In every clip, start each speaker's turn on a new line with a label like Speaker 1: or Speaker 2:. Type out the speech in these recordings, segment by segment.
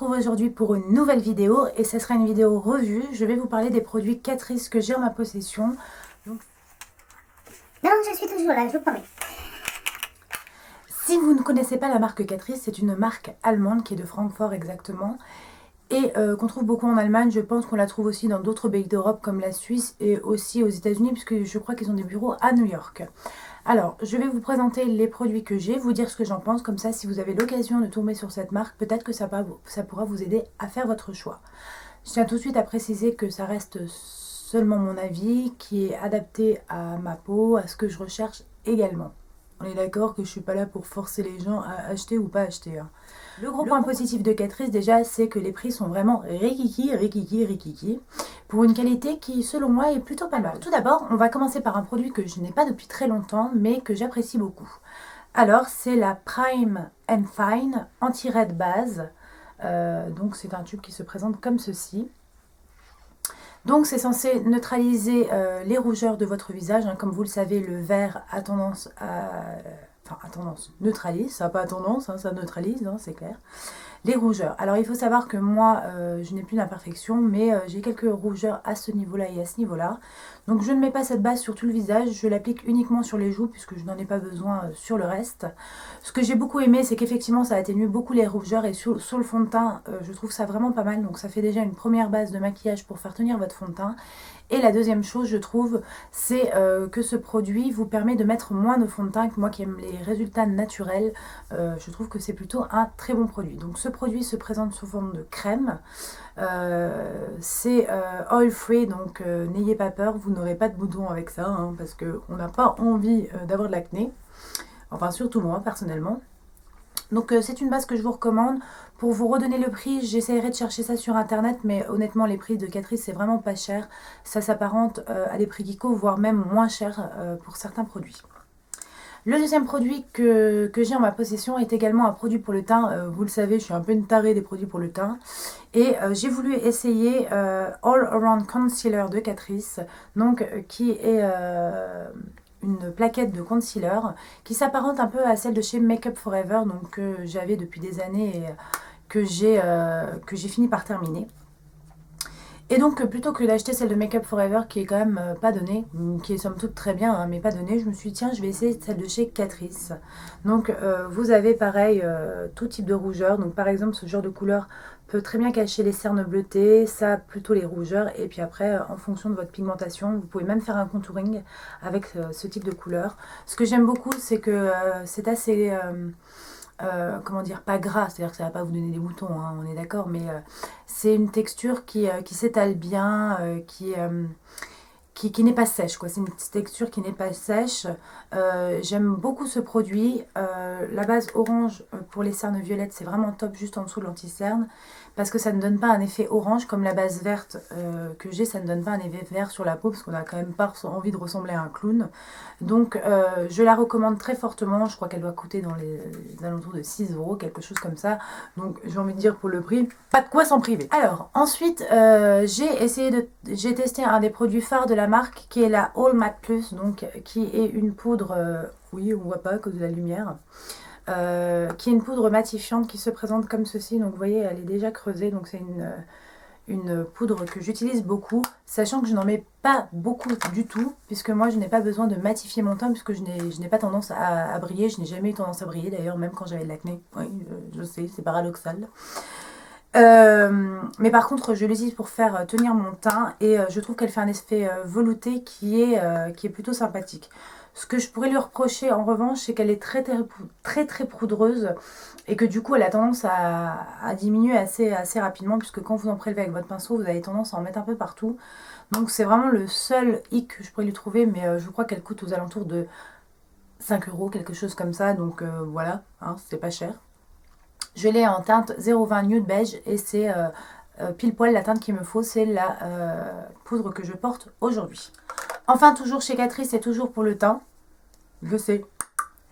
Speaker 1: retrouve aujourd'hui pour une nouvelle vidéo et ce sera une vidéo revue. Je vais vous parler des produits Catrice que j'ai en ma possession.
Speaker 2: Non, je suis toujours là, je vous promets.
Speaker 1: Si vous ne connaissez pas la marque Catrice, c'est une marque allemande qui est de Francfort exactement et qu'on trouve beaucoup en Allemagne. Je pense qu'on la trouve aussi dans d'autres pays d'Europe comme la Suisse et aussi aux États-Unis puisque je crois qu'ils ont des bureaux à New York. Alors, je vais vous présenter les produits que j'ai, vous dire ce que j'en pense, comme ça si vous avez l'occasion de tomber sur cette marque, peut-être que ça pourra vous aider à faire votre choix. Je tiens tout de suite à préciser que ça reste seulement mon avis, qui est adapté à ma peau, à ce que je recherche également. On est d'accord que je ne suis pas là pour forcer les gens à acheter ou pas acheter. Hein. Le gros point positif de Catrice déjà, c'est que les prix sont vraiment rikiki, pour une qualité qui, selon moi, est plutôt pas mal. Tout d'abord, on va commencer par un produit que je n'ai pas depuis très longtemps, mais que j'apprécie beaucoup. Alors, c'est la Prime and Fine Anti-Red Base. Donc, c'est un tube qui se présente comme ceci. Donc c'est censé neutraliser les rougeurs de votre visage. Hein. Comme vous le savez, le vert a tendance à... Enfin, a tendance, neutralise, ça n'a pas tendance, hein, ça neutralise, hein, c'est clair. Les rougeurs. Alors il faut savoir que moi, je n'ai plus d'imperfection, mais j'ai quelques rougeurs à ce niveau-là et à ce niveau-là. Donc je ne mets pas cette base sur tout le visage, je l'applique uniquement sur les joues puisque je n'en ai pas besoin sur le reste. Ce que j'ai beaucoup aimé, c'est qu'effectivement ça atténue beaucoup les rougeurs et sur le fond de teint, je trouve ça vraiment pas mal. Donc ça fait déjà une première base de maquillage pour faire tenir votre fond de teint. Et la deuxième chose, je trouve, c'est que ce produit vous permet de mettre moins de fond de teint. Que moi qui aime les résultats naturels, je trouve que c'est plutôt un très bon produit. Donc ce produit se présente sous forme de crème. C'est oil free, donc n'ayez pas peur, vous n'aurez pas de boutons avec ça, hein, parce qu'on n'a pas envie d'avoir de l'acné. Enfin, surtout moi, personnellement. Donc c'est une base que je vous recommande. Pour vous redonner le prix, j'essaierai de chercher ça sur internet, mais honnêtement les prix de Catrice c'est vraiment pas cher. Ça s'apparente à des prix Kiko, voire même moins cher pour certains produits. Le deuxième produit que j'ai en ma possession est également un produit pour le teint. Vous le savez, je suis un peu une tarée des produits pour le teint. Et j'ai voulu essayer All Around Concealer de Catrice, donc qui est... une plaquette de concealer qui s'apparente un peu à celle de chez Make Up Forever, donc que j'avais depuis des années et que j'ai fini par terminer. Et donc plutôt que d'acheter celle de Make Up Forever qui est quand même pas donnée, qui est somme toute très bien hein, mais pas donnée, je me suis dit tiens je vais essayer celle de chez Catrice. Donc vous avez pareil tout type de rougeur, donc par exemple ce genre de couleur peut très bien cacher les cernes bleutées, ça plutôt les rougeurs, et puis après en fonction de votre pigmentation vous pouvez même faire un contouring avec ce type de couleur. Ce que j'aime beaucoup c'est que c'est assez comment dire, pas gras, c'est-à-dire que ça va pas vous donner des boutons, hein, on est d'accord, mais c'est une texture qui s'étale bien, qui n'est pas sèche, quoi. C'est une texture qui n'est pas sèche. J'aime beaucoup ce produit. La base orange pour les cernes violettes, c'est vraiment top, juste en dessous de l'anti-cerne, parce que ça ne donne pas un effet orange, comme la base verte que j'ai, ça ne donne pas un effet vert sur la peau, parce qu'on n'a quand même pas envie de ressembler à un clown. Donc je la recommande très fortement. Je crois qu'elle doit coûter dans les alentours de 6 €, quelque chose comme ça. Donc j'ai envie de dire pour le prix, pas de quoi s'en priver. Alors ensuite j'ai testé un des produits phares de la marque qui est la All Matte Plus, donc qui est une poudre, oui on voit pas à cause de la lumière, qui est une poudre matifiante qui se présente comme ceci. Donc vous voyez elle est déjà creusée, donc c'est une poudre que j'utilise beaucoup, sachant que je n'en mets pas beaucoup du tout, puisque moi je n'ai pas besoin de matifier mon teint, puisque je n'ai pas tendance à briller. Je n'ai jamais eu tendance à briller d'ailleurs, même quand j'avais de l'acné. Oui, je sais, c'est paradoxal. Mais par contre je l'utilise pour faire tenir mon teint et je trouve qu'elle fait un effet velouté qui est plutôt sympathique. Ce que je pourrais lui reprocher en revanche, c'est qu'elle est très poudreuse et que du coup elle a tendance à diminuer assez rapidement, puisque quand vous en prélevez avec votre pinceau vous avez tendance à en mettre un peu partout. Donc c'est vraiment le seul hic que je pourrais lui trouver, mais je crois qu'elle coûte aux alentours de 5 €, quelque chose comme ça, donc voilà, hein, c'est pas cher. Je l'ai en teinte 020 Nude Beige et c'est pile poil la teinte qu'il me faut, c'est la poudre que je porte aujourd'hui. Enfin toujours chez Catrice et toujours pour le teint, je sais,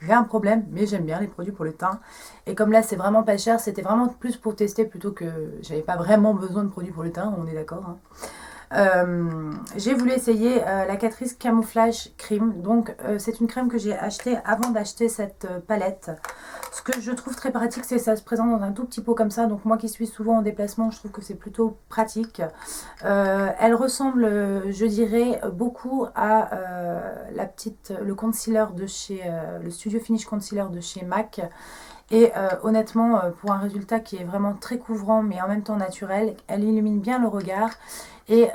Speaker 1: j'ai un problème mais j'aime bien les produits pour le teint. Et comme là c'est vraiment pas cher, c'était vraiment plus pour tester plutôt que j'avais pas vraiment besoin de produits pour le teint, on est d'accord hein. J'ai voulu essayer la Catrice Camouflage Cream. Donc c'est une crème que j'ai achetée avant d'acheter cette palette. Ce que je trouve très pratique, c'est que ça se présente dans un tout petit pot comme ça. Donc moi qui suis souvent en déplacement, je trouve que c'est plutôt pratique. Elle ressemble, je dirais, beaucoup à le concealer de chez le Studio Finish Concealer de chez MAC. Et honnêtement, pour un résultat qui est vraiment très couvrant mais en même temps naturel, elle illumine bien le regard et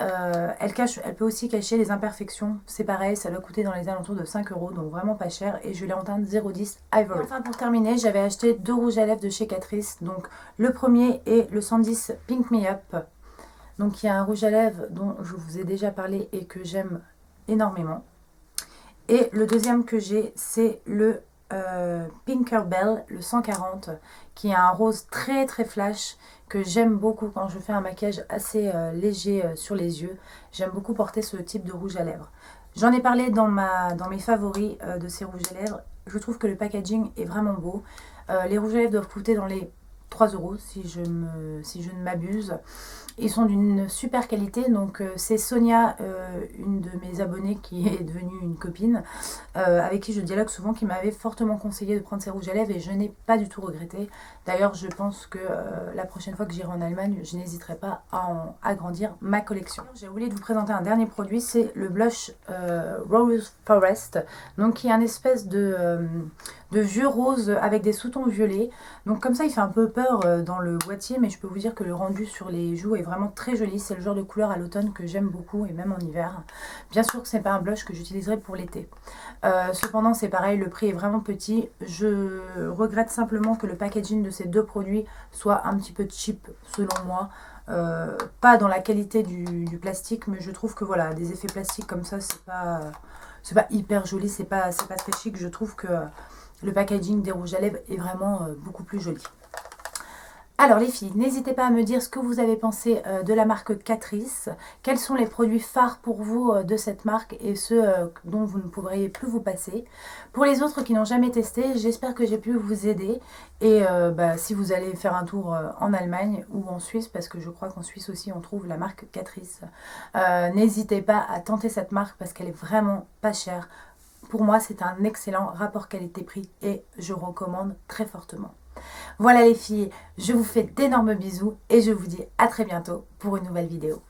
Speaker 1: elle peut aussi cacher les imperfections. C'est pareil, ça doit coûter dans les alentours de 5 €, donc vraiment pas cher. Et je l'ai en teinte 010 Ivory. Enfin, pour terminer, j'avais acheté 2 rouges à lèvres de chez Catrice. Donc le premier est le 110 Pink Me Up. Donc il y a un rouge à lèvres dont je vous ai déjà parlé et que j'aime énormément. Et le deuxième que j'ai, c'est le Pinkerbell, le 140, qui est un rose très très flash que j'aime beaucoup quand je fais un maquillage assez léger sur les yeux. J'aime beaucoup porter ce type de rouge à lèvres. J'en ai parlé dans mes favoris de ces rouges à lèvres. Je trouve que le packaging est vraiment beau. Les rouges à lèvres doivent coûter dans les 3 € si je ne m'abuse. Ils sont d'une super qualité, donc c'est Sonia, une de mes abonnées qui est devenue une copine, avec qui je dialogue souvent, qui m'avait fortement conseillé de prendre ces rouges à lèvres et je n'ai pas du tout regretté. D'ailleurs, je pense que la prochaine fois que j'irai en Allemagne, je n'hésiterai pas à agrandir ma collection. J'ai oublié de vous présenter un dernier produit, c'est le blush Rose Forest, donc qui est un espèce de vieux rose avec des sous-tons violets. Donc comme ça, il fait un peu peur dans le boîtier, mais je peux vous dire que le rendu sur les joues est vraiment très joli. C'est le genre de couleur à l'automne que j'aime beaucoup et même en hiver. Bien sûr que ce n'est pas un blush que j'utiliserai pour l'été. Cependant, c'est pareil, le prix est vraiment petit. Je regrette simplement que le packaging de ces deux produits soit un petit peu cheap selon moi. Pas dans la qualité du plastique, mais je trouve que voilà, des effets plastiques comme ça, c'est pas hyper joli, c'est pas très chic. Je trouve que le packaging des rouges à lèvres est vraiment beaucoup plus joli. Alors les filles, n'hésitez pas à me dire ce que vous avez pensé de la marque Catrice. Quels sont les produits phares pour vous de cette marque et ceux dont vous ne pourriez plus vous passer. Pour les autres qui n'ont jamais testé, j'espère que j'ai pu vous aider. Et si vous allez faire un tour en Allemagne ou en Suisse, parce que je crois qu'en Suisse aussi on trouve la marque Catrice, n'hésitez pas à tenter cette marque parce qu'elle est vraiment pas chère. Pour moi, c'est un excellent rapport qualité-prix et je recommande très fortement. Voilà les filles, je vous fais d'énormes bisous et je vous dis à très bientôt pour une nouvelle vidéo.